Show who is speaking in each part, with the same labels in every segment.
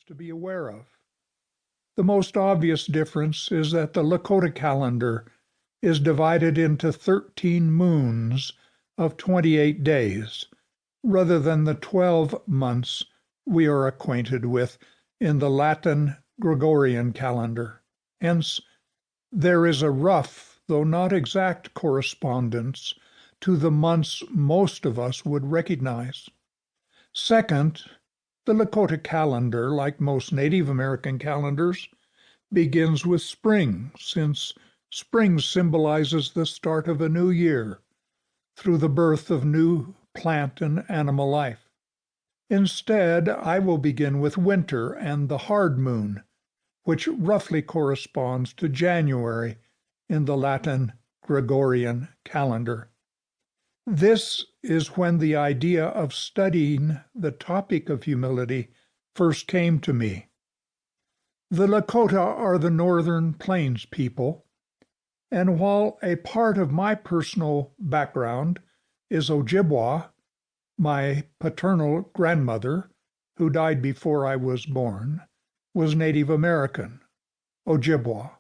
Speaker 1: to be aware of. The most obvious difference is that the Lakota calendar is divided into 13 moons of 28 days, rather than the 12 months we are acquainted with in the Latin Gregorian calendar. Hence, there is a rough, though not exact, correspondence to the months most of us would recognize. Second, the Lakota calendar, like most Native American calendars, begins with spring, since spring symbolizes the start of a new year through the birth of new plant and animal life. Instead, I will begin with winter and the hard moon, which roughly corresponds to January in the Latin Gregorian calendar. This is when the idea of studying the topic of humility first came to me. The Lakota are the northern plains people, and while a part of my personal background is Ojibwa, my paternal grandmother, who died before I was born, was Native American, Ojibwa,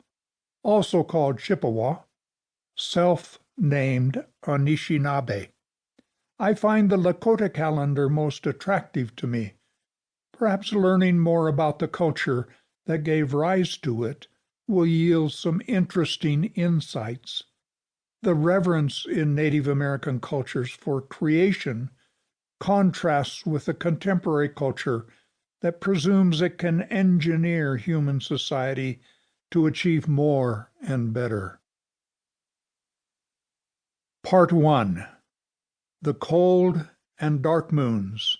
Speaker 1: also called Chippewa, self-named Anishinaabe. I find the Lakota calendar most attractive to me. Perhaps learning more about the culture that gave rise to it will yield some interesting insights. The reverence in Native American cultures for creation contrasts with the contemporary culture that presumes it can engineer human society to achieve more and better. Part 1. The Cold and Dark Moons.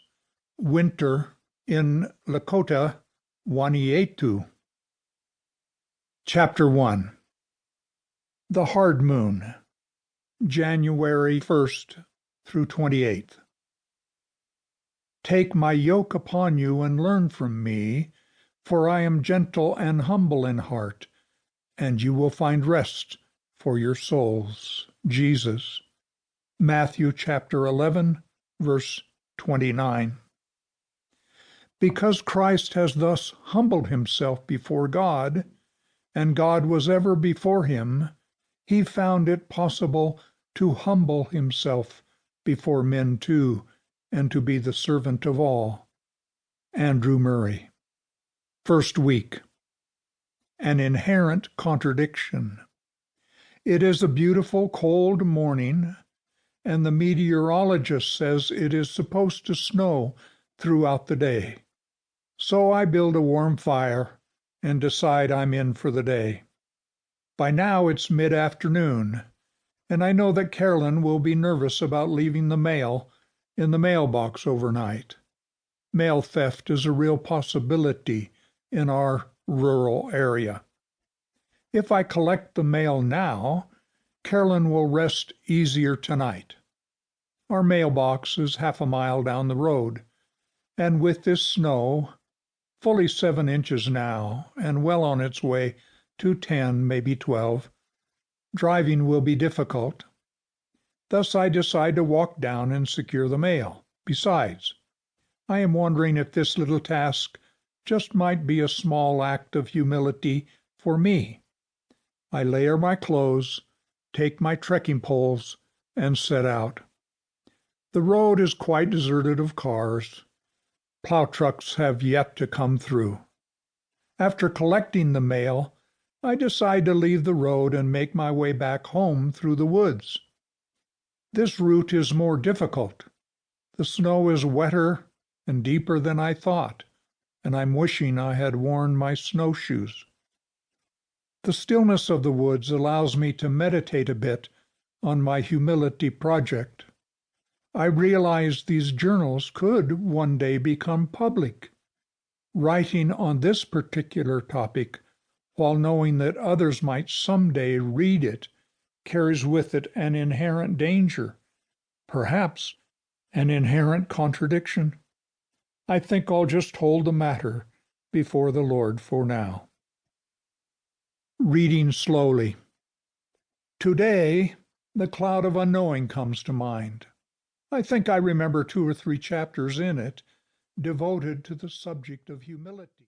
Speaker 1: Winter in Lakota Wanietu. Chapter 1. The Hard Moon, January 1st through 28th. Take my yoke upon you and learn from me, for I am gentle and humble in heart, and you will find rest for your souls. Jesus. Matthew chapter 11, verse 29. Because Christ has thus humbled himself before God, and God was ever before him, he found it possible to humble himself before men too, and to be the servant of all. Andrew Murray. First week. An inherent contradiction. It is a beautiful cold morning, and the meteorologist says it is supposed to snow throughout the day. So I build a warm fire and decide I'm in for the day. By now it's mid-afternoon, and I know that Carolyn will be nervous about leaving the mail in the mailbox overnight. Mail theft is a real possibility in our rural area. If I collect the mail now, Carolyn will rest easier tonight. Our mailbox is half a mile down the road, and with this snow, fully 7 inches now, and well on its way to 10, maybe 12, driving will be difficult. Thus I decide to walk down and secure the mail. Besides, I am wondering if this little task just might be a small act of humility for me. I layer my clothes, take my trekking poles, and set out. The road is quite deserted of cars. Plow trucks have yet to come through. After collecting the mail, I decide to leave the road and make my way back home through the woods. This route is more difficult. The snow is wetter and deeper than I thought, and I'm wishing I had worn my snowshoes. The stillness of the woods allows me to meditate a bit on my humility project. I realize these journals could one day become public. Writing on this particular topic, while knowing that others might someday read it, carries with it an inherent danger, perhaps an inherent contradiction. I think I'll just hold the matter before the Lord for now. Reading slowly. Today, the cloud of unknowing comes to mind. I think I remember 2 or 3 chapters in it devoted to the subject of humility.